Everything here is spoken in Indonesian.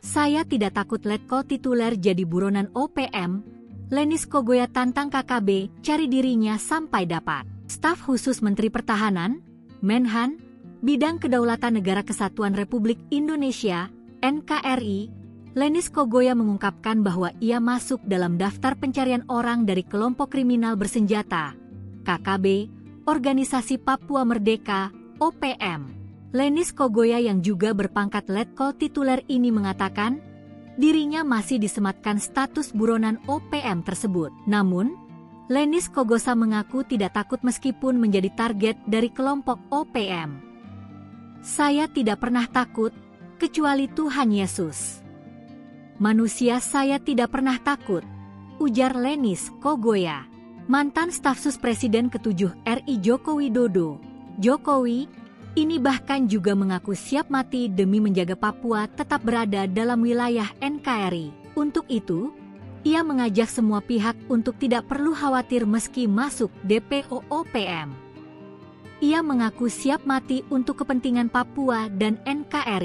Saya tidak takut Letko tituler jadi buronan OPM. Lenis Kogoya tantang KKB cari dirinya sampai dapat. Staf khusus Menteri Pertahanan, Menhan, Bidang Kedaulatan Negara Kesatuan Republik Indonesia, NKRI, Lenis Kogoya mengungkapkan bahwa ia masuk dalam daftar pencarian orang dari kelompok kriminal bersenjata, KKB, Organisasi Papua Merdeka, OPM. Lenis Kogoya yang juga berpangkat Letko tituler ini mengatakan, dirinya masih disematkan status buronan OPM tersebut. Namun, Lenis Kogosa mengaku tidak takut meskipun menjadi target dari kelompok OPM. Saya tidak pernah takut, kecuali Tuhan Yesus. Manusia saya tidak pernah takut, ujar Lenis Kogoya. Mantan staf sus Presiden ke-7 RI Joko Widodo, Jokowi, ini bahkan juga mengaku siap mati demi menjaga Papua tetap berada dalam wilayah NKRI. Untuk itu, ia mengajak semua pihak untuk tidak perlu khawatir meski masuk DPO OPM. Ia mengaku siap mati untuk kepentingan Papua dan NKRI.